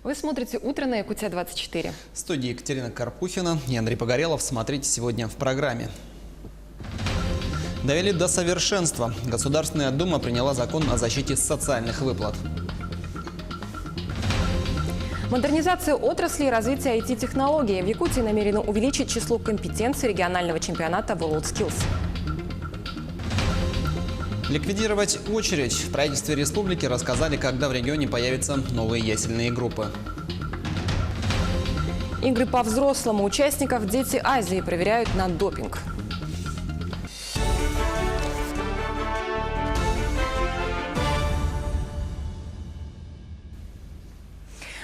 Вы смотрите «Утро» на Якутия-24. В студии Екатерина Карпухина и Андрей Погорелов. Смотрите сегодня в программе. Довели до совершенства. Государственная Дума приняла закон о защите социальных выплат. Модернизация отрасли и развитие IT-технологий. В Якутии намерены увеличить число компетенций регионального чемпионата WorldSkills. Ликвидировать очередь. В правительстве республики рассказали, когда в регионе появятся новые ясельные группы. Игры по-взрослому. Участников «Дети Азии» проверяют на допинг.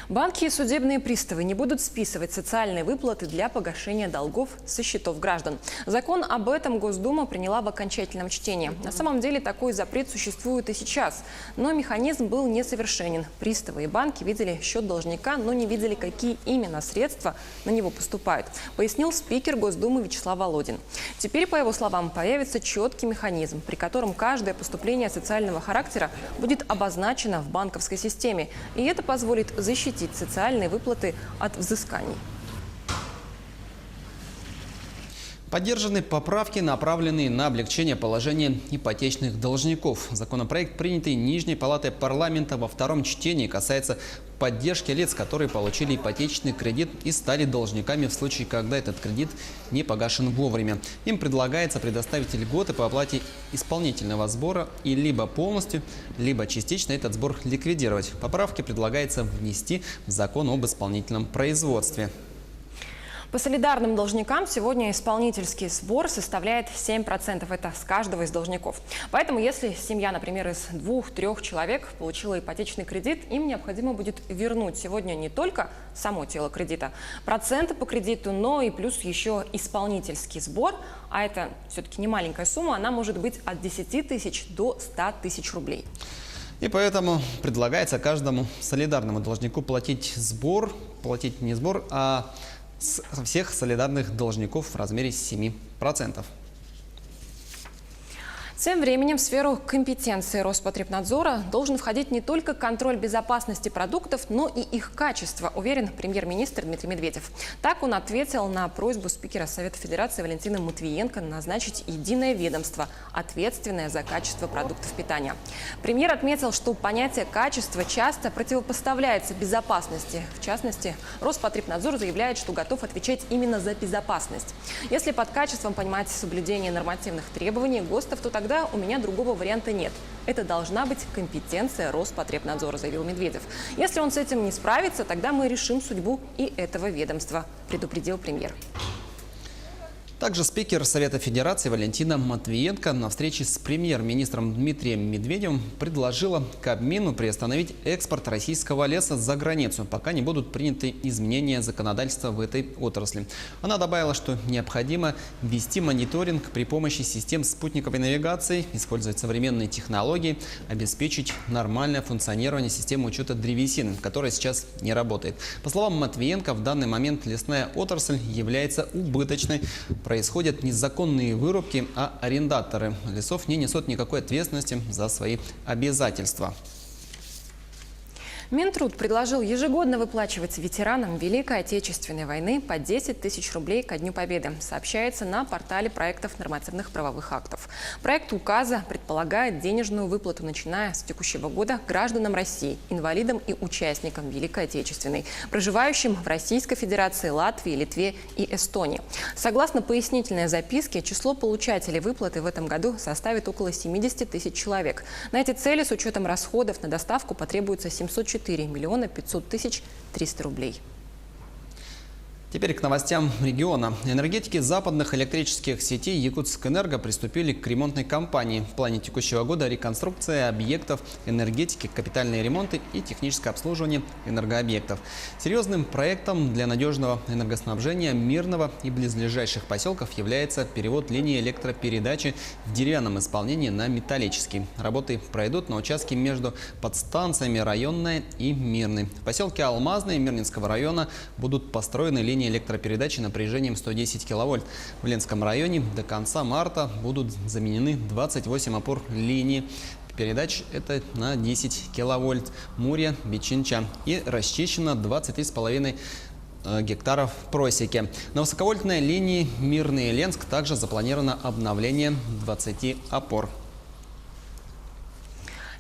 Банки и судебные приставы не будут списывать социальные выплаты для погашения долгов со счетов граждан. Закон об этом Госдума приняла в окончательном чтении. На самом деле такой запрет существует и сейчас. Но механизм был несовершенен. Приставы и банки видели счет должника, но не видели, какие именно средства на него поступают, пояснил спикер Госдумы Вячеслав Володин. Теперь, по его словам, появится четкий механизм, при котором каждое поступление социального характера будет обозначено в банковской системе. И это позволит защитить социальные выплаты от взысканий. Поддержаны поправки, направленные на облегчение положения ипотечных должников. Законопроект, принятый Нижней палатой парламента во втором чтении, касается поддержки лиц, которые получили ипотечный кредит и стали должниками в случае, когда этот кредит не погашен вовремя. Им предлагается предоставить льготы по оплате исполнительного сбора и либо полностью, либо частично этот сбор ликвидировать. Поправки предлагается внести в закон об исполнительном производстве. По солидарным должникам сегодня исполнительский сбор составляет 7%. Это с каждого из должников. Поэтому, если семья, например, из 2-3 человек получила ипотечный кредит, им необходимо будет вернуть сегодня не только само тело кредита, проценты по кредиту, но и плюс еще исполнительский сбор. А это все-таки не маленькая сумма, она может быть от 10 тысяч до 100 тысяч рублей. И поэтому предлагается каждому солидарному должнику платить не сбор, а со всех солидарных должников в размере 7%. Тем временем в сферу компетенции Роспотребнадзора должен входить не только контроль безопасности продуктов, но и их качества, уверен премьер-министр Дмитрий Медведев. Так он ответил на просьбу спикера Совета Федерации Валентины Матвиенко назначить единое ведомство, ответственное за качество продуктов питания. Премьер отметил, что понятие качества часто противопоставляется безопасности. В частности, Роспотребнадзор заявляет, что готов отвечать именно за безопасность. Если под качеством понимать соблюдение нормативных требований ГОСТов, то тогда у меня другого варианта нет. Это должна быть компетенция Роспотребнадзора, заявил Медведев. Если он с этим не справится, тогда мы решим судьбу и этого ведомства, предупредил премьер. Также спикер Совета Федерации Валентина Матвиенко на встрече с премьер-министром Дмитрием Медведевым предложила Кабмину приостановить экспорт российского леса за границу, пока не будут приняты изменения законодательства в этой отрасли. Она добавила, что необходимо вести мониторинг при помощи систем спутниковой навигации, использовать современные технологии, обеспечить нормальное функционирование системы учета древесины, которая сейчас не работает. По словам Матвиенко, в данный момент лесная отрасль является убыточной. Происходят незаконные вырубки, а арендаторы лесов не несут никакой ответственности за свои обязательства. Минтруд предложил ежегодно выплачивать ветеранам Великой Отечественной войны по 10 тысяч рублей ко Дню Победы, сообщается на портале проектов нормативных правовых актов. Проект указа предполагает денежную выплату, начиная с текущего года, гражданам России, инвалидам и участникам Великой Отечественной, проживающим в Российской Федерации, Латвии, Литве и Эстонии. Согласно пояснительной записке, число получателей выплаты в этом году составит около 70 тысяч человек. На эти цели с учетом расходов на доставку потребуется 704 миллиона 500 тысяч 300 рублей. Теперь к новостям региона. Энергетики западных электрических сетей Якутскэнерго приступили к ремонтной кампании. В плане текущего года реконструкция объектов энергетики, капитальные ремонты и техническое обслуживание энергообъектов. Серьезным проектом для надежного энергоснабжения Мирного и близлежащих поселков является перевод линии электропередачи в деревянном исполнении на металлический. Работы пройдут на участке между подстанциями Районная и Мирный. В поселке Алмазный Мирнинского района будут построены линии электропередачи напряжением 110 киловольт. В Ленском районе до конца марта будут заменены 28 опор линии передач это на 10 киловольт, Мурья, Бичинча. И расчищено 23,5 гектаров просеки. На высоковольтной линии Мирный-Ленск также запланировано обновление 20 опор.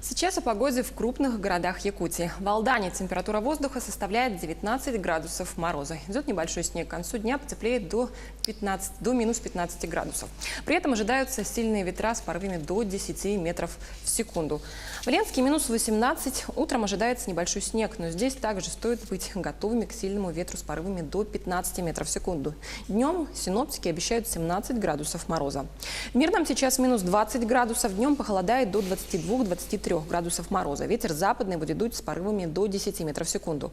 Сейчас о погоде в крупных городах Якутии. В Алдане температура воздуха составляет 19 градусов мороза. Идет небольшой снег. К концу дня потеплеет до минус 15 градусов. При этом ожидаются сильные ветра с порывами до 10 метров в секунду. В Ленске минус 18. Утром ожидается небольшой снег, но здесь также стоит быть готовыми к сильному ветру с порывами до 15 метров в секунду. Днем синоптики обещают 17 градусов мороза. В Мирном сейчас минус 20 градусов. Днем похолодает до 22-23 градусов мороза. Ветер западный будет дуть с порывами до 10 метров в секунду.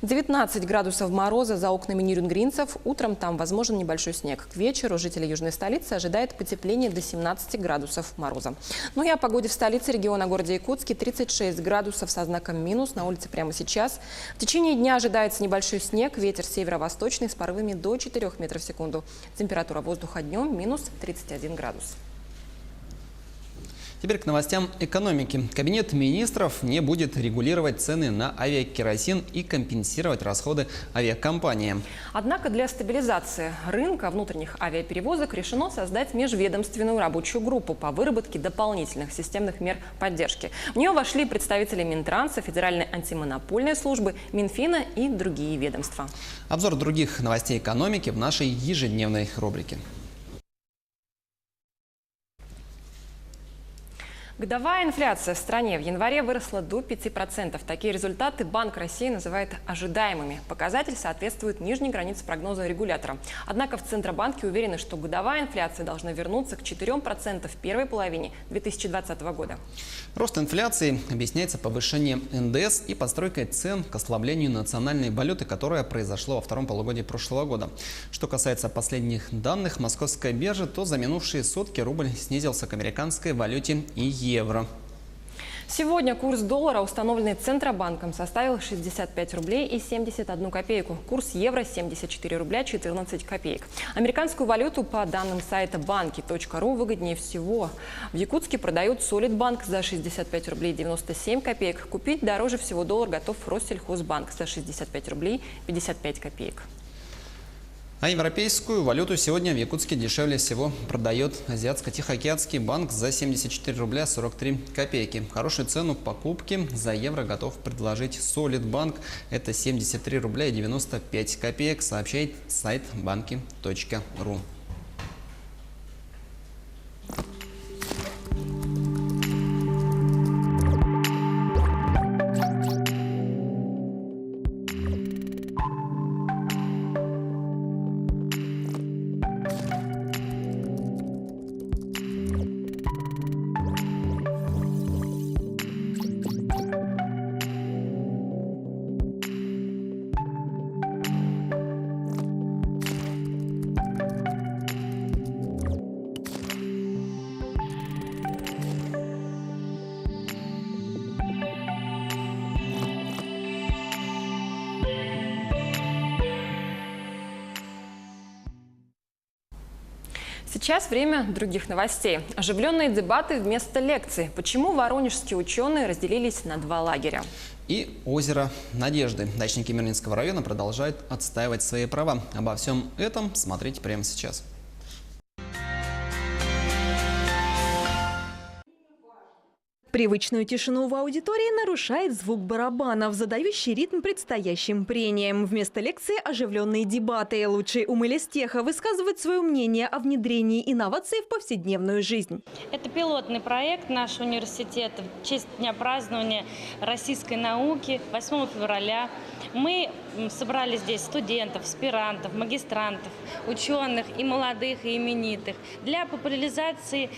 19 градусов мороза за окнами нюрнгринцев. Утром там возможен небольшой снег. К вечеру жители южной столицы ожидают потепление до 17 градусов мороза. Ну и о погоде в столице региона, городе Якутске. 36 градусов со знаком минус на улице прямо сейчас. В течение дня ожидается небольшой снег. Ветер северо-восточный с порывами до 4 метров в секунду. Температура воздуха днем минус 31 градус. Теперь к новостям экономики. Кабинет министров не будет регулировать цены на авиакеросин и компенсировать расходы авиакомпаниям. Однако для стабилизации рынка внутренних авиаперевозок решено создать межведомственную рабочую группу по выработке дополнительных системных мер поддержки. В нее вошли представители Минтранса, Федеральной антимонопольной службы, Минфина и другие ведомства. Обзор других новостей экономики в нашей ежедневной рубрике. Годовая инфляция в стране в январе выросла до 5%. Такие результаты Банк России называет ожидаемыми. Показатель соответствует нижней границе прогноза регулятора. Однако в Центробанке уверены, что годовая инфляция должна вернуться к 4% в первой половине 2020 года. Рост инфляции объясняется повышением НДС и постройкой цен к ослаблению национальной валюты, которое произошло во втором полугодии прошлого года. Что касается последних данных московской биржи, то за минувшие сутки рубль снизился к американской валюте и евро. Сегодня курс доллара, установленный Центробанком, составил 65 рублей и 71 копейку. Курс евро – 74 рубля 14 копеек. Американскую валюту по данным сайта banki.ru выгоднее всего. В Якутске продают Солидбанк за 65 рублей 97 копеек. Купить дороже всего доллар готов Россельхозбанк за 65 рублей 55 копеек. А европейскую валюту сегодня в Якутске дешевле всего продает Азиатско-Тихоокеанский банк за 74 рубля 43 копейки. Хорошую цену покупки за евро готов предложить Солидбанк. Это 73 рубля и 95 копеек, сообщает сайт banki.ru. Сейчас время других новостей. Оживленные дебаты вместо лекций. Почему воронежские ученые разделились на два лагеря? И озеро Надежды. Дачники Мирнинского района продолжают отстаивать свои права. Обо всем этом смотрите прямо сейчас. Привычную тишину в аудитории нарушает звук барабанов, задающий ритм предстоящим прениям. Вместо лекции оживленные дебаты. Лучшие умы листеха высказывают свое мнение о внедрении инноваций в повседневную жизнь. Это пилотный проект нашего университета в честь дня празднования российской науки 8 февраля. Мы собрали здесь студентов, аспирантов, магистрантов, ученых и молодых, и именитых для популяризации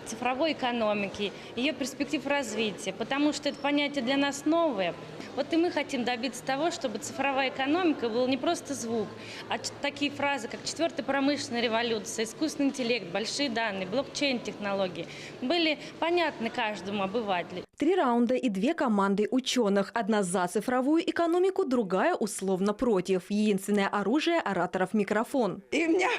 цифровой экономики, ее перспектив развития, потому что это понятие для нас новое. Вот и мы хотим добиться того, чтобы цифровая экономика была не просто звук, а такие фразы, как четвертая промышленная революция, искусственный интеллект, большие данные, блокчейн-технологии были понятны каждому обывателю. 3 раунда и 2 команды ученых. Одна за цифровую экономику, другая условно против. Единственное оружие ораторов – микрофон. И у меня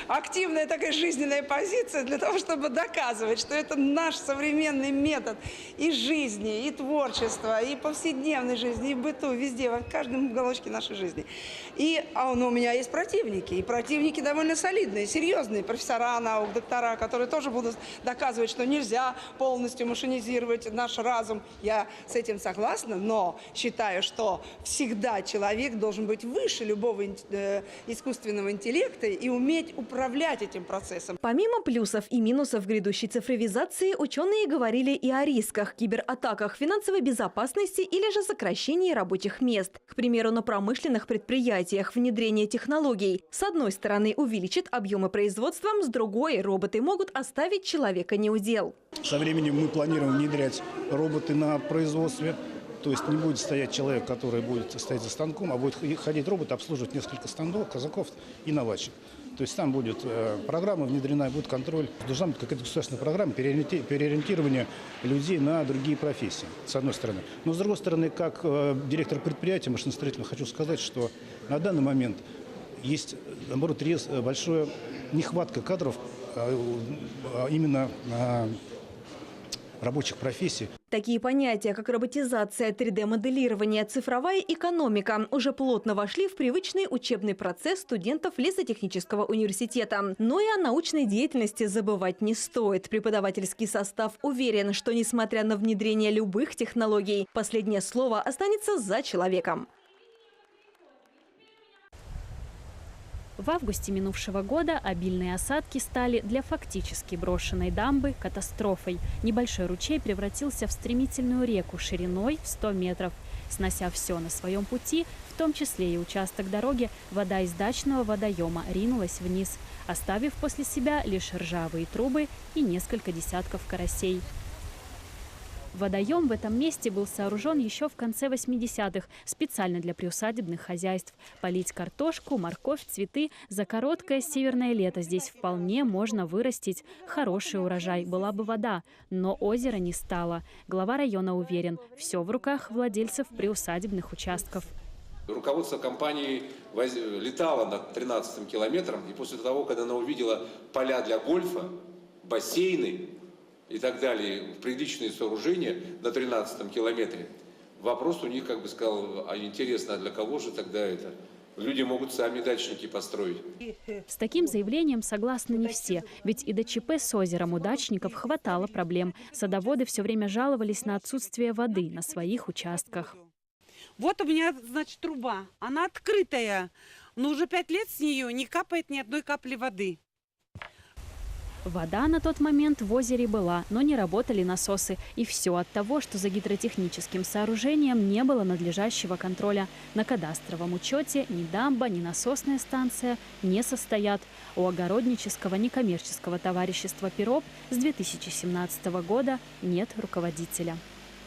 активная такая жизненная позиция для того, чтобы доказывать, что это наш современный метод и жизни, и творчества, и повседневной жизни, и в быту, везде, в каждом уголочке нашей жизни. Но у меня есть противники, и противники довольно солидные, серьезные, профессора наук, доктора, которые тоже будут доказывать, что нельзя полностью машинизировать наш разум. Я с этим согласна, но считаю, что всегда человек должен быть выше любого искусственного интеллекта и уметь управлять этим процессом. Помимо плюсов и минусов грядущей цифровизации, ученые говорили и о рисках, кибератаках, финансовой безопасности или же сокращении рабочих мест. К примеру, на промышленных предприятиях внедрение технологий с одной стороны увеличит объемы производства, с другой роботы могут оставить человека неудел. Со временем мы планируем внедрять роботы на производстве. То есть не будет стоять человек, который будет стоять за станком, а будет ходить робот, обслуживать несколько станков, казаков и наладчик. То есть там будет программа внедрена, будет контроль. Должна быть какая-то государственная программа переориентирования людей на другие профессии, с одной стороны. Но с другой стороны, как директор предприятия машиностроительного, хочу сказать, что на данный момент есть, наоборот, большая нехватка кадров именно рабочих профессий. Такие понятия, как роботизация, 3D-моделирование, цифровая экономика уже плотно вошли в привычный учебный процесс студентов лесотехнического университета. Но и о научной деятельности забывать не стоит. Преподавательский состав уверен, что несмотря на внедрение любых технологий, последнее слово останется за человеком. В августе минувшего года обильные осадки стали для фактически брошенной дамбы катастрофой. Небольшой ручей превратился в стремительную реку шириной в 100 метров. Снося все на своем пути, в том числе и участок дороги, вода из дачного водоема ринулась вниз, оставив после себя лишь ржавые трубы и несколько десятков карасей. Водоем в этом месте был сооружен еще в конце 80-х специально для приусадебных хозяйств. Полить картошку, морковь, цветы за короткое северное лето здесь вполне можно вырастить хороший урожай, была бы вода. Но озера не стало. Глава района уверен, все в руках владельцев приусадебных участков. Руководство компании летало над 13-м километром, и после того, когда она увидела поля для гольфа, бассейны и так далее, приличные сооружения на 13-м километре, вопрос у них, как бы сказал, а интересно, а для кого же тогда это? Люди могут сами дачники построить. С таким заявлением согласны не все, ведь и до ЧП с озером у дачников хватало проблем. Садоводы все время жаловались на отсутствие воды на своих участках. Вот у меня, значит, труба, она открытая, но уже 5 лет с нее не капает ни одной капли воды. Вода на тот момент в озере была, но не работали насосы. И все от того, что за гидротехническим сооружением не было надлежащего контроля. На кадастровом учете ни дамба, ни насосная станция не состоят. У огороднического некоммерческого товарищества «Пироп» с 2017 года нет руководителя.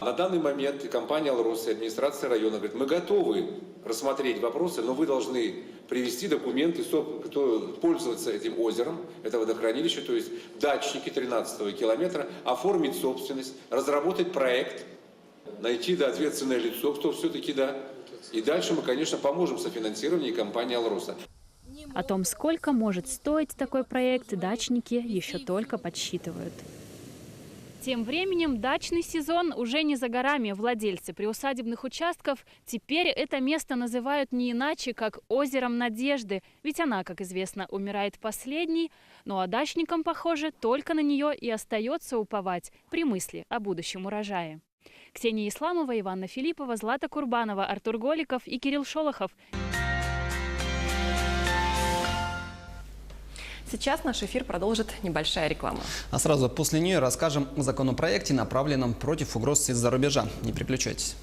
На данный момент компания «Алрос» и администрация района говорит, мы готовы рассмотреть вопросы, но вы должны привести документы, кто пользуется этим озером, это водохранилище, то есть дачники 13-го километра, оформить собственность, разработать проект, найти ответственное лицо, кто все-таки И дальше мы, конечно, поможем в софинансировании компании «Алроса». О том, сколько может стоить такой проект, дачники еще только подсчитывают. Тем временем дачный сезон уже не за горами. Владельцы приусадебных участков теперь это место называют не иначе, как озером Надежды. Ведь она, как известно, умирает последней. Ну а дачникам, похоже, только на нее и остается уповать при мысли о будущем урожае. Ксения Исламова, Иванна Филиппова, Злата Курбанова, Артур Голиков и Кирилл Шолохов. Сейчас наш эфир продолжит небольшая реклама. А сразу после нее расскажем о законопроекте, направленном против угроз из-за рубежа. Не переключайтесь.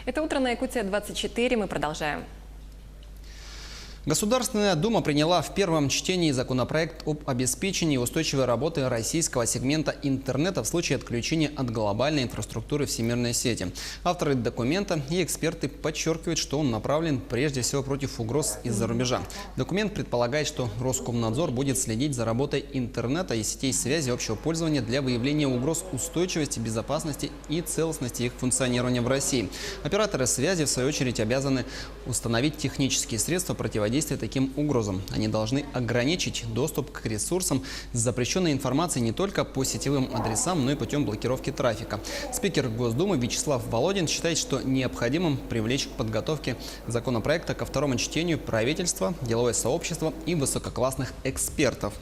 Это «Утро на Якутия-24». Мы продолжаем. Государственная Дума приняла в первом чтении законопроект об обеспечении устойчивой работы российского сегмента интернета в случае отключения от глобальной инфраструктуры всемирной сети. Авторы документа и эксперты подчеркивают, что он направлен прежде всего против угроз из-за рубежа. Документ предполагает, что Роскомнадзор будет следить за работой интернета и сетей связи общего пользования для выявления угроз устойчивости, безопасности и целостности их функционирования в России. Операторы связи, в свою очередь, обязаны установить технические средства противодействия таким угрозам. Они должны ограничить доступ к ресурсам с запрещенной информацией не только по сетевым адресам, но и путем блокировки трафика. Спикер Госдумы Вячеслав Володин считает, что необходимым привлечь к подготовке законопроекта ко второму чтению правительство, деловое сообщество и высококлассных экспертов.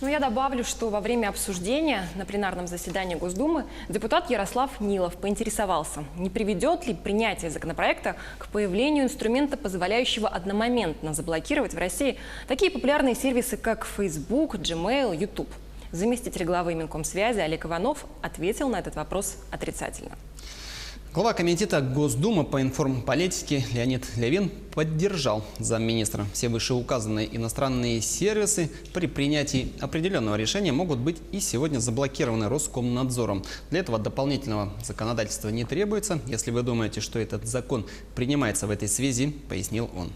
Но я добавлю, что во время обсуждения на пленарном заседании Госдумы депутат Ярослав Нилов поинтересовался, не приведет ли принятие законопроекта к появлению инструмента, позволяющего одномоментно заблокировать в России такие популярные сервисы, как Facebook, Gmail, YouTube. Заместитель главы Минкомсвязи Олег Иванов ответил на этот вопрос отрицательно. Глава комитета Госдумы по информполитике Леонид Левин поддержал замминистра. Все вышеуказанные иностранные сервисы при принятии определенного решения могут быть и сегодня заблокированы Роскомнадзором. Для этого дополнительного законодательства не требуется. Если вы думаете, что этот закон принимается в этой связи, пояснил он.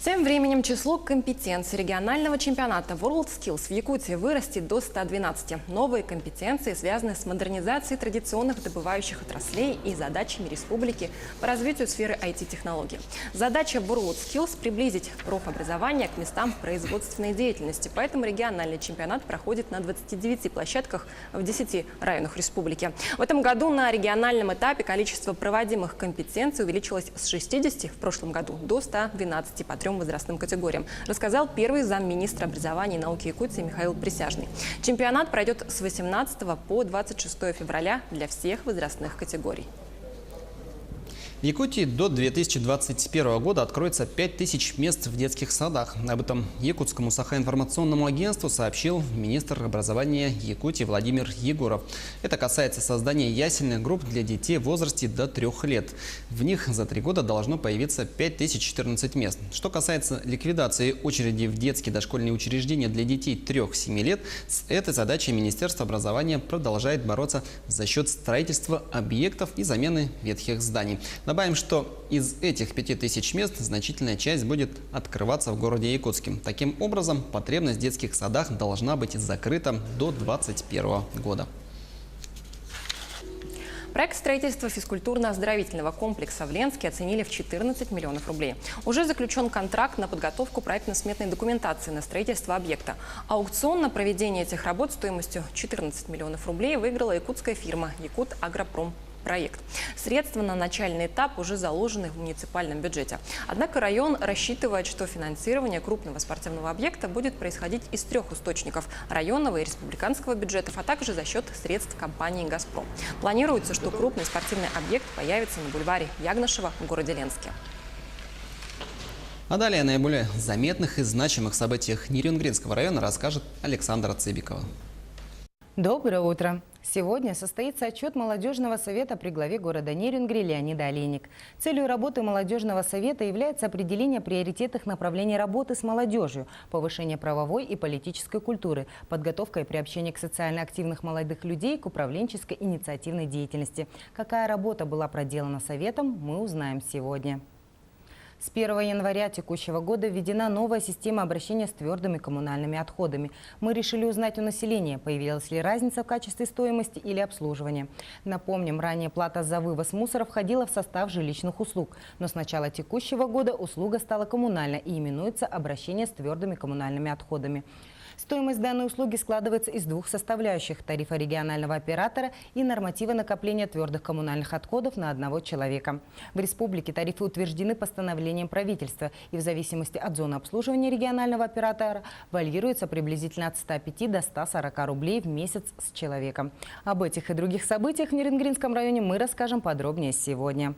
Тем временем число компетенций регионального чемпионата WorldSkills в Якутии вырастет до 112. Новые компетенции связаны с модернизацией традиционных добывающих отраслей и задачами республики по развитию сферы IT-технологий. Задача WorldSkills – приблизить профобразование к местам производственной деятельности. Поэтому региональный чемпионат проходит на 29 площадках в 10 районах республики. В этом году на региональном этапе количество проводимых компетенций увеличилось с 60 в прошлом году до 112 по 3 возрастным категориям, рассказал первый замминистра образования и науки Якутии Михаил Присяжный. Чемпионат пройдет с 18 по 26 февраля для всех возрастных категорий. В Якутии до 2021 года откроется 5000 мест в детских садах. Об этом Якутскому Сахаинформационному агентству сообщил министр образования Якутии Владимир Егоров. Это касается создания ясельных групп для детей в возрасте до 3 лет. В них за 3 года должно появиться 5014 мест. Что касается ликвидации очереди в детские дошкольные учреждения для детей 3-7 лет, с этой задачей Министерство образования продолжает бороться за счет строительства объектов и замены ветхих зданий. Добавим, что из этих 5000 мест значительная часть будет открываться в городе Якутске. Таким образом, потребность в детских садах должна быть закрыта до 2021 года. Проект строительства физкультурно-оздоровительного комплекса в Ленске оценили в 14 миллионов рублей. Уже заключен контракт на подготовку проектно-сметной документации на строительство объекта. Аукцион на проведение этих работ стоимостью 14 миллионов рублей выиграла якутская фирма «Якутагропром». Проект. Средства на начальный этап уже заложены в муниципальном бюджете. Однако район рассчитывает, что финансирование крупного спортивного объекта будет происходить из 3 источников – районного и республиканского бюджетов, а также за счет средств компании «Газпром». Планируется, что крупный спортивный объект появится на бульваре Ягнышева в городе Ленске. А далее о наиболее заметных и значимых событиях Нерюнгринского района расскажет Александра Цыбикова. Доброе утро! Сегодня состоится отчет Молодежного совета при главе города Нерюнгри Леонида Олейник. Целью работы Молодежного совета является определение приоритетных направлений работы с молодежью, повышение правовой и политической культуры, подготовка и приобщение к социально активных молодых людей к управленческой инициативной деятельности. Какая работа была проделана советом, мы узнаем сегодня. С 1 января текущего года введена новая система обращения с твердыми коммунальными отходами. Мы решили узнать у населения, появилась ли разница в качестве стоимости или обслуживания. Напомним, ранее плата за вывоз мусора входила в состав жилищных услуг. Но с начала текущего года услуга стала коммунальной и именуется обращение с твердыми коммунальными отходами. Стоимость данной услуги складывается из 2 составляющих – тарифа регионального оператора и норматива накопления твердых коммунальных отходов на одного человека. В республике тарифы утверждены постановлением правительства и в зависимости от зоны обслуживания регионального оператора варьируются приблизительно от 105 до 140 рублей в месяц с человека. Об этих и других событиях в Нерюнгринском районе мы расскажем подробнее сегодня.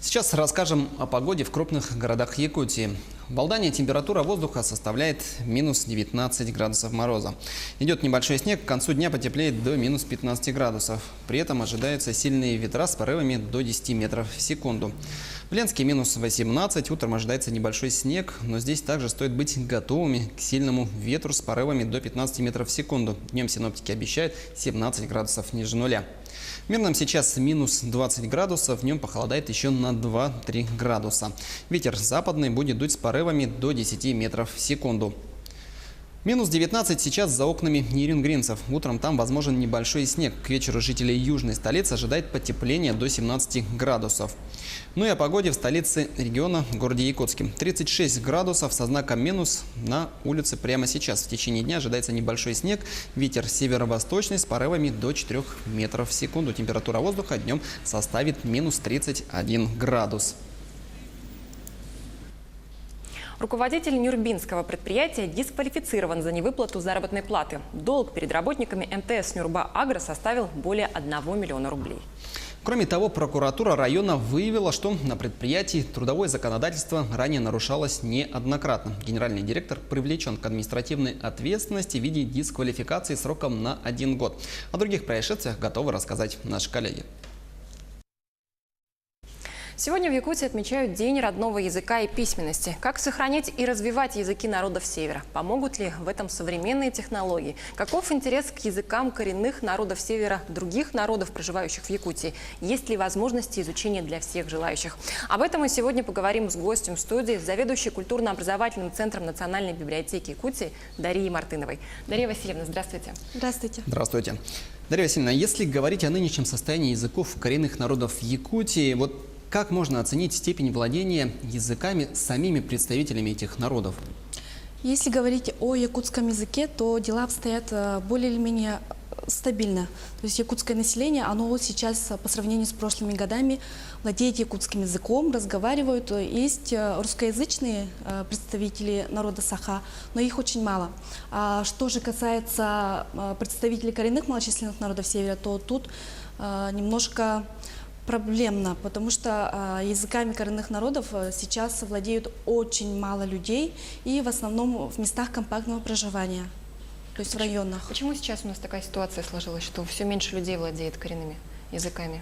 Сейчас расскажем о погоде в крупных городах Якутии. В Алдане температура воздуха составляет минус 19 градусов мороза. Идет небольшой снег, к концу дня потеплеет до минус 15 градусов. При этом ожидаются сильные ветра с порывами до 10 метров в секунду. В Ленске минус 18, утром ожидается небольшой снег, но здесь также стоит быть готовыми к сильному ветру с порывами до 15 метров в секунду. Днем синоптики обещают 17 градусов ниже нуля. В Мирном сейчас минус 20 градусов, днем похолодает еще на 2-3 градуса. Ветер западный будет дуть с порывами до 10 метров в секунду. Минус 19 сейчас за окнами нерюнгринцев. Утром там возможен небольшой снег. К вечеру жителей южной столицы ожидает потепление до 17 градусов. Ну и о погоде в столице региона, в городе Якутске. 36 градусов со знаком минус на улице прямо сейчас. В течение дня ожидается небольшой снег. Ветер северо-восточный с порывами до 4 метров в секунду. Температура воздуха днем составит минус 31 градус. Руководитель нюрбинского предприятия дисквалифицирован за невыплату заработной платы. Долг перед работниками МТС «Нюрба-Агро» составил более 1 миллиона рублей. Кроме того, прокуратура района выявила, что на предприятии трудовое законодательство ранее нарушалось неоднократно. Генеральный директор привлечен к административной ответственности в виде дисквалификации сроком на 1 год. О других происшествиях готовы рассказать наши коллеги. Сегодня в Якутии отмечают День родного языка и письменности. Как сохранять и развивать языки народов Севера? Помогут ли в этом современные технологии? Каков интерес к языкам коренных народов Севера, других народов, проживающих в Якутии? Есть ли возможности изучения для всех желающих? Об этом мы сегодня поговорим с гостем студии, заведующей культурно-образовательным центром Национальной библиотеки Якутии Дарьей Мартыновой. Дарья Васильевна, здравствуйте. Здравствуйте. Здравствуйте. Дарья Васильевна, если говорить о нынешнем состоянии языков коренных народов Якутии, как можно оценить степень владения языками самими представителями этих народов? Если говорить о якутском языке, то дела обстоят более или менее стабильно. То есть якутское население, оно сейчас по сравнению с прошлыми годами владеет якутским языком, разговаривают. Есть русскоязычные представители народа Саха, но их очень мало. А что же касается представителей коренных малочисленных народов Севера, то тут немножко проблемно, потому что языками коренных народов сейчас владеют очень мало людей и в основном в местах компактного проживания, то есть в районах. Почему сейчас у нас такая ситуация сложилась, что все меньше людей владеет коренными языками?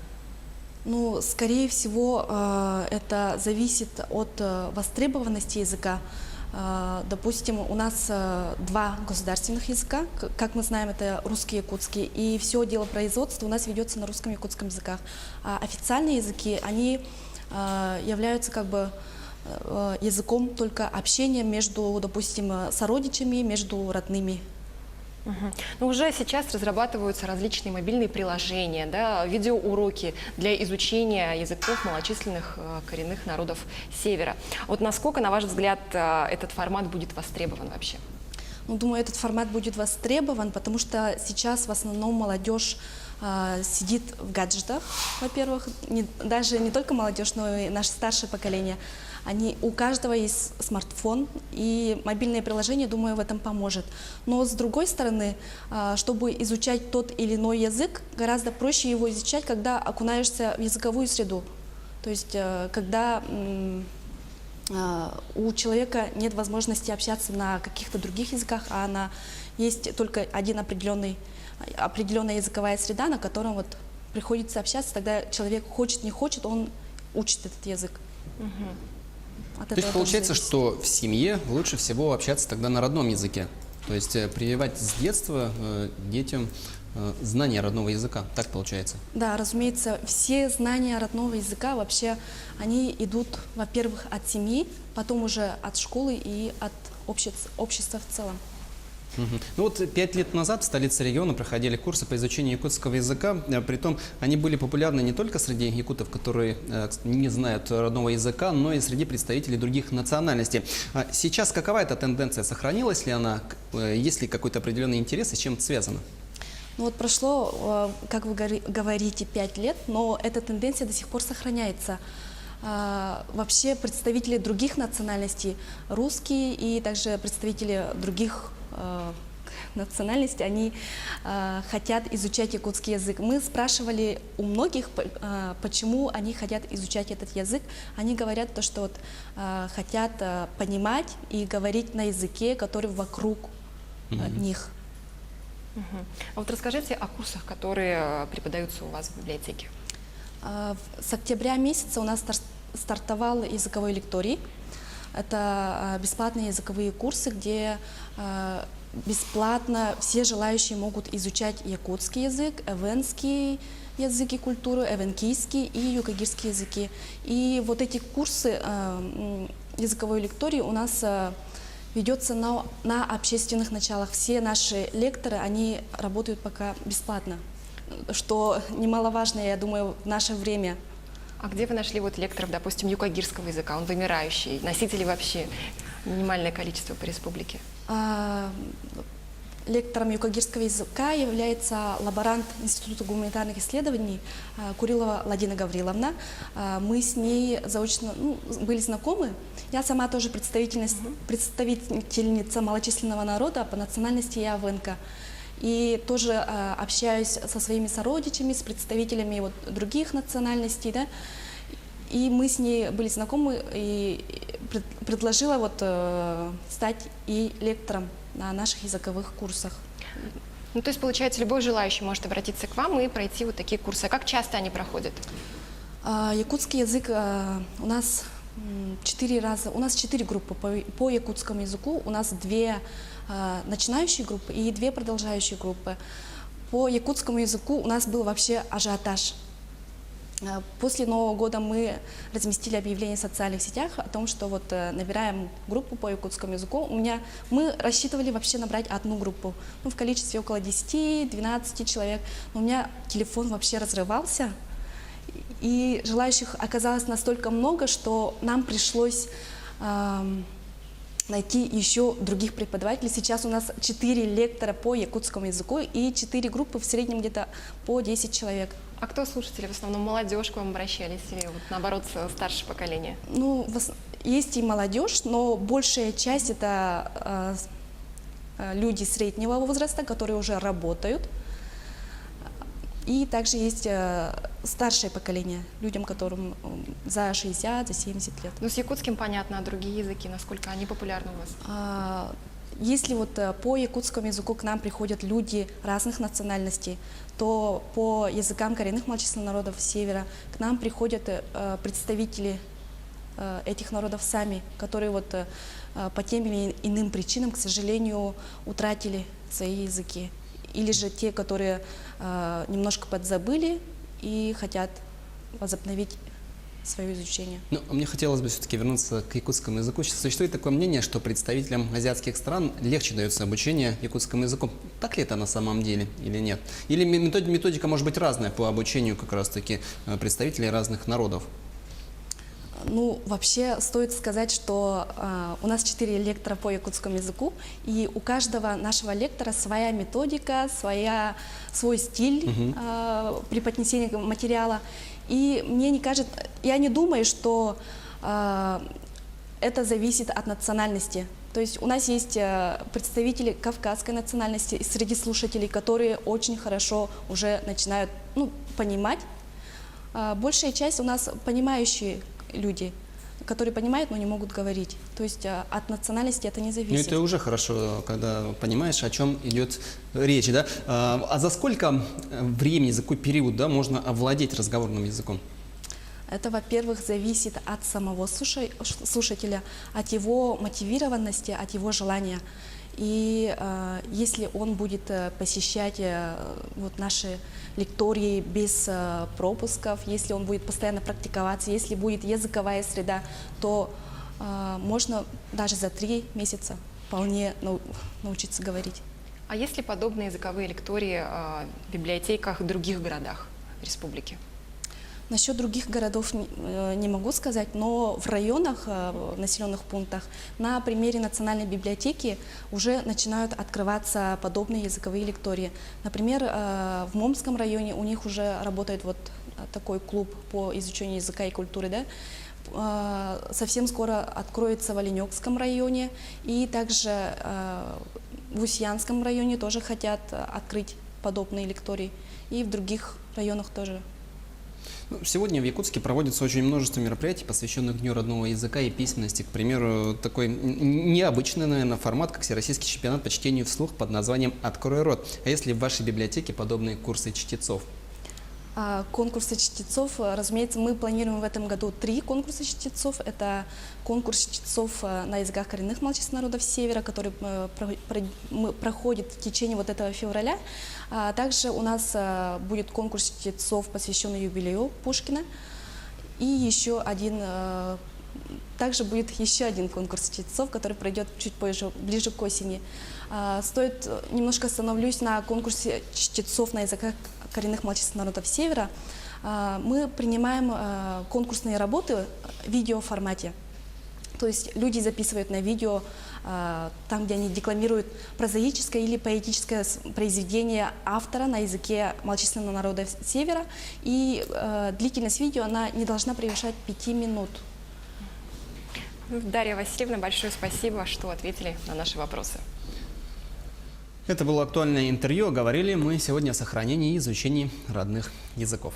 Ну, скорее всего, это зависит от востребованности языка. Допустим, у нас 2 государственных языка, как мы знаем, это русский и якутский, и все дело производства у нас ведется на русском и якутском языках. А официальные языки, они являются как бы языком только общения между, допустим, сородичами, между родными. Но уже сейчас разрабатываются различные мобильные приложения, да, видеоуроки для изучения языков малочисленных коренных народов Севера. Вот насколько, на ваш взгляд, этот формат будет востребован вообще? Ну, думаю, этот формат будет востребован, потому что сейчас в основном молодежь сидит в гаджетах, во-первых, даже не только молодежь, но и наше старшее поколение. У каждого есть смартфон, и мобильное приложение, думаю, в этом поможет. Но с другой стороны, чтобы изучать тот или иной язык, гораздо проще его изучать, когда окунаешься в языковую среду. То есть, когда у человека нет возможности общаться на каких-то других языках, а есть только определенная языковая среда, на котором приходится общаться, тогда человек хочет, не хочет, он учит этот язык. То есть получается, что в семье лучше всего общаться тогда на родном языке? То есть прививать с детства детям знания родного языка, так получается? Да, разумеется, все знания родного языка вообще, они идут, во-первых, от семьи, потом уже от школы и от общества в целом. Ну 5 лет назад в столице региона проходили курсы по изучению якутского языка. Притом они были популярны не только среди якутов, которые не знают родного языка, но и среди представителей других национальностей. Сейчас какова эта тенденция? Сохранилась ли она? Есть ли какой-то определенный интерес и с чем это связано? Ну прошло, как вы говорите, 5 лет, но эта тенденция до сих пор сохраняется. Вообще представители других национальностей, русские и также представители других национальности, они хотят изучать якутский язык. Мы спрашивали у многих, почему они хотят изучать этот язык. Они говорят, что вот, хотят понимать и говорить на языке, который вокруг них. А вот расскажите о курсах, которые преподаются у вас в библиотеке. С октября месяца у нас стартовал языковой лекторий. Это бесплатные языковые курсы, где бесплатно все желающие могут изучать якутский язык, эвенский язык и культуру, эвенкийский и юкагирский языки. И вот эти курсы языковой лектории у нас ведется на общественных началах. Все наши лекторы, они работают пока бесплатно, что немаловажно, я думаю, в наше время. А где вы нашли вот лекторов, допустим, юкагирского языка? Он вымирающий. Носителей вообще минимальное количество по республике. Лектором юкагирского языка является лаборант Института гуманитарных исследований Курилова Ладина Гавриловна. Мы с ней заочно были знакомы. Я сама тоже представительница малочисленного народа, по национальности я авенка. И тоже общаюсь со своими сородичами, с представителями вот других национальностей, да. И мы с ней были знакомы, и предложила вот стать и лектором на наших языковых курсах. Ну, то есть, получается, любой желающий может обратиться к вам и пройти вот такие курсы. А как часто они проходят? Якутский язык у нас 4 раза, у нас 4 группы по якутскому языку, у нас 2 начинающие группы и 2 продолжающие группы. По якутскому языку у нас был вообще ажиотаж. После Нового года мы разместили объявление в социальных сетях о том, что вот набираем группу по якутскому языку. Мы рассчитывали вообще набрать одну группу, в количестве около 10-12 человек. Но у меня телефон вообще разрывался, и желающих оказалось настолько много, что нам пришлось найти еще других преподавателей. Сейчас у нас 4 лектора по якутскому языку и 4 группы, в среднем где-то по 10 человек. А кто слушатели? В основном молодежь к вам обращались или вот, наоборот старшее поколение? Ну, есть и молодежь, но большая часть это люди среднего возраста, которые уже работают. И также есть старшее поколение, людям, которым за 60, за 70 лет. Ну, с якутским понятно, а другие языки, насколько они популярны у вас? Если вот по якутскому языку к нам приходят люди разных национальностей, то по языкам коренных малочисленных народов Севера к нам приходят представители этих народов сами, которые вот по тем или иным причинам, к сожалению, утратили свои языки. Или же те, которые немножко подзабыли и хотят возобновить свое изучение. Ну, мне хотелось бы все-таки вернуться к якутскому языку. Существует такое мнение, что представителям азиатских стран легче дается обучение якутскому языку. Так ли это на самом деле или нет? Или методика может быть разная по обучению как раз-таки представителей разных народов? Ну, вообще стоит сказать, что у нас 4 лектора по якутскому языку, и у каждого нашего лектора своя методика, свой стиль преподнесения материала. И мне не кажется, я не думаю, что это зависит от национальности. То есть у нас есть представители кавказской национальности среди слушателей, которые очень хорошо уже начинают понимать. Большая часть у нас понимающие люди, которые понимают, но не могут говорить. То есть от национальности это не зависит. Ну, это уже хорошо, когда понимаешь, о чем идет речь, да? А за сколько времени, за какой период, да, можно овладеть разговорным языком? Это, во-первых, зависит от самого слушателя, от его мотивированности, от его желания. И если он будет посещать вот наши лектории без пропусков, если он будет постоянно практиковаться, если будет языковая среда, то можно даже за 3 месяца вполне научиться говорить. А есть ли подобные языковые лектории в библиотеках в других городах республики? Насчет других городов не могу сказать, но в районах, в населенных пунктах, на примере Национальной библиотеки уже начинают открываться подобные языковые лектории. Например, в Момском районе у них уже работает вот такой клуб по изучению языка и культуры, да? Совсем скоро откроется в Оленёкском районе, и также в Устьянском районе тоже хотят открыть подобные лектории. И в других районах тоже. Сегодня в Якутске проводится очень множество мероприятий, посвященных Дню родного языка и письменности. К примеру, такой необычный, наверное, формат, как Всероссийский чемпионат по чтению вслух под названием «Открой рот». А есть ли в вашей библиотеке подобные курсы чтецов? Конкурсы чтецов, разумеется, мы планируем в этом году 3 конкурса чтецов. Это конкурс чтецов на языках коренных малочисленных народов Севера, который проходит в течение вот этого февраля. Также у нас будет конкурс чтецов, посвященный юбилею Пушкина. И еще один, также будет еще один конкурс чтецов, который пройдет чуть позже, ближе к осени. Стоит немножко остановлюсь на конкурсе чтецов на языках коренных малочисленных народов Севера. Мы принимаем конкурсные работы в видеоформате. То есть люди записывают на видео, там, где они декламируют прозаическое или поэтическое произведение автора на языке малочисленного народа Севера. И длительность видео она не должна превышать 5 минут. Дарья Васильевна, большое спасибо, что ответили на наши вопросы. Это было актуальное интервью. Говорили мы сегодня о сохранении и изучении родных языков.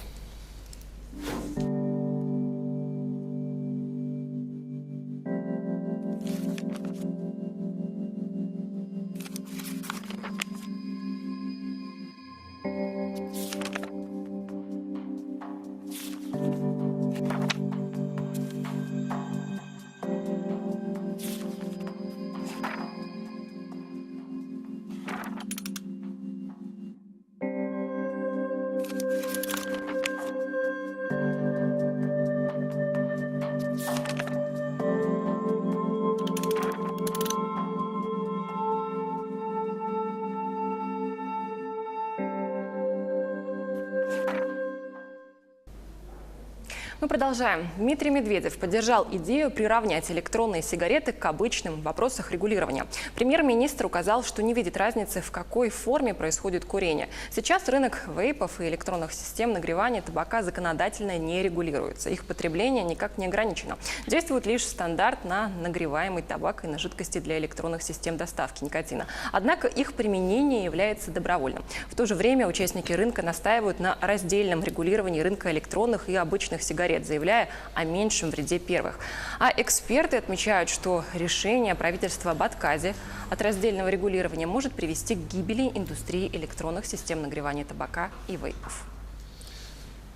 Мы продолжаем. Дмитрий Медведев поддержал идею приравнять электронные сигареты к обычным в вопросах регулирования. Премьер-министр указал, что не видит разницы, в какой форме происходит курение. Сейчас рынок вейпов и электронных систем нагревания табака законодательно не регулируется. Их потребление никак не ограничено. Действует лишь стандарт на нагреваемый табак и на жидкости для электронных систем доставки никотина. Однако их применение является добровольным. В то же время участники рынка настаивают на раздельном регулировании рынка электронных и обычных сигарет, заявляя о меньшем вреде первых. А эксперты отмечают, что решение правительства об отказе от раздельного регулирования может привести к гибели индустрии электронных систем нагревания табака и вейпов.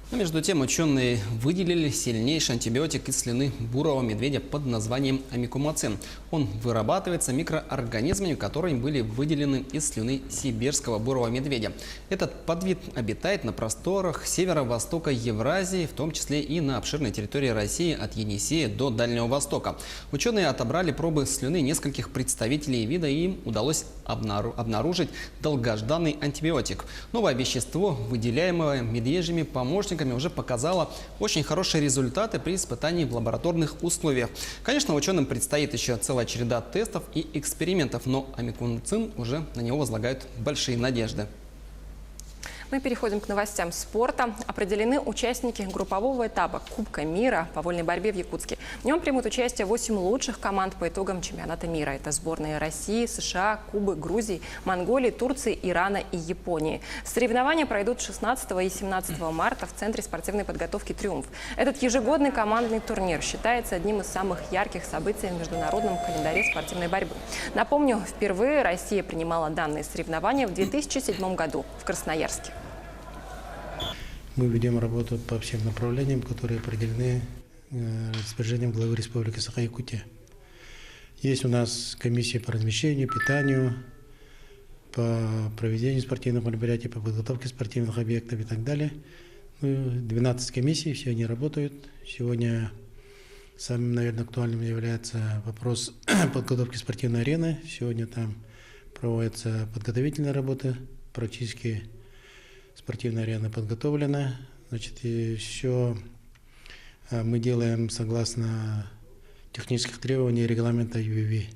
Но между тем ученые выделили сильнейший антибиотик из слюны бурого медведя под названием амикумацин. Он вырабатывается микроорганизмами, которые были выделены из слюны сибирского бурого медведя. Этот подвид обитает на просторах северо-востока Евразии, в том числе и на обширной территории России от Енисея до Дальнего Востока. Ученые отобрали пробы слюны нескольких представителей вида, и им удалось обнаружить долгожданный антибиотик. Новое вещество, выделяемое медвежьими помощниками, уже показало очень хорошие результаты при испытании в лабораторных условиях. Конечно, ученым предстоит еще целая череда тестов и экспериментов, но амикумацин уже на него возлагают большие надежды. Мы переходим к новостям спорта. Определены участники группового этапа Кубка мира по вольной борьбе в Якутске. В нем примут участие 8 лучших команд по итогам чемпионата мира. Это сборные России, США, Кубы, Грузии, Монголии, Турции, Ирана и Японии. Соревнования пройдут 16 и 17 марта в Центре спортивной подготовки «Триумф». Этот ежегодный командный турнир считается одним из самых ярких событий в международном календаре спортивной борьбы. Напомню, впервые Россия принимала данные соревнования в 2007 году в Красноярске. Мы ведем работу по всем направлениям, которые определены распоряжением главы Республики Саха-Якутия. Есть у нас комиссия по размещению, питанию, по проведению спортивных мероприятий, по подготовке спортивных объектов и так далее. 12 комиссий, все они работают. Сегодня самым, наверное, актуальным является вопрос подготовки спортивной арены. Сегодня там проводятся подготовительные работы, практически спортивная арена подготовлена. Значит, и все мы делаем согласно технических требований регламента UVV.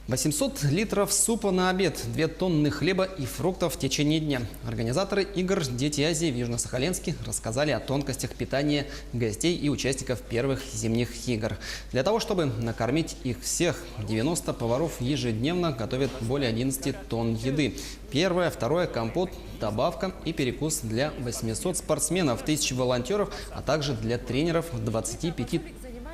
800 литров супа на обед, 2 тонны хлеба и фруктов в течение дня. Организаторы игр «Дети Азии» в Южно-Сахалинске рассказали о тонкостях питания гостей и участников первых зимних игр. Для того, чтобы накормить их всех, 90 поваров ежедневно готовят более 11 тонн еды. Первое, второе, компот, добавка и перекус для 800 спортсменов, 1000 волонтеров, а также для тренеров в 25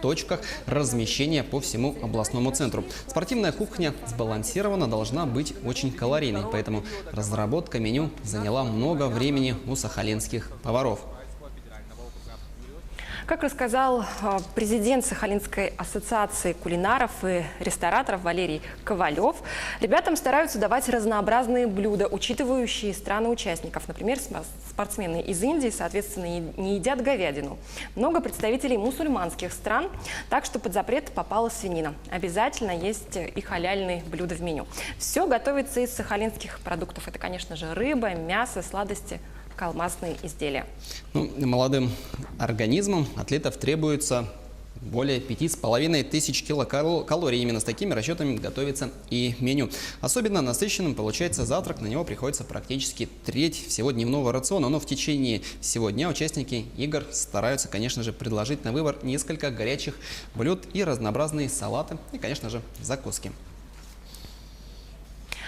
точках размещения по всему областному центру. Спортивная кухня сбалансирована, должна быть очень калорийной, поэтому разработка меню заняла много времени у сахалинских поваров. Как рассказал президент Сахалинской ассоциации кулинаров и рестораторов Валерий Ковалев, ребятам стараются давать разнообразные блюда, учитывающие страны участников. Например, спортсмены из Индии, соответственно, не едят говядину. Много представителей мусульманских стран, так что под запрет попала свинина. Обязательно есть и халяльные блюда в меню. Все готовится из сахалинских продуктов. Это, конечно же, рыба, мясо, сладости, колбасные изделия. Молодым организмам атлетов требуется более 5500 килокалорий. Именно с такими расчетами готовится и меню. Особенно насыщенным получается завтрак. На него приходится практически треть всего дневного рациона. Но в течение всего дня участники игр стараются, конечно же, предложить на выбор несколько горячих блюд и разнообразные салаты. И, конечно же, закуски.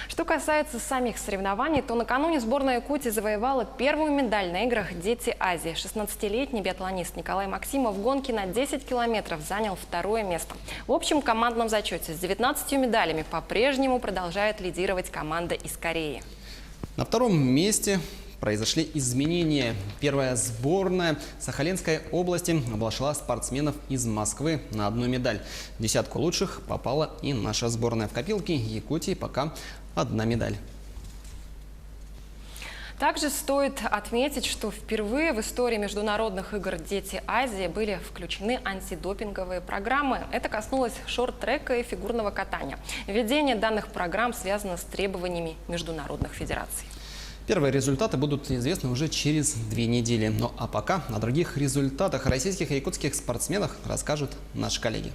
Что касается самих соревнований, то накануне сборная Якутии завоевала первую медаль на играх «Дети Азии». 16-летний биатлонист Николай Максимов в гонке на 10 километров занял второе место. В общем командном зачете с 19 медалями по-прежнему продолжает лидировать команда из Кореи. На втором месте произошли изменения. Первая сборная Сахалинской области обошла спортсменов из Москвы на 1 медаль. В десятку лучших попала и наша сборная. В копилке Якутии пока 1 медаль. Также стоит отметить, что впервые в истории международных игр «Дети Азии» были включены антидопинговые программы. Это коснулось шорт-трека и фигурного катания. Введение данных программ связано с требованиями международных федераций. Первые результаты будут известны уже через 2 недели. Ну а пока о других результатах российских и якутских спортсменах расскажут наши коллеги.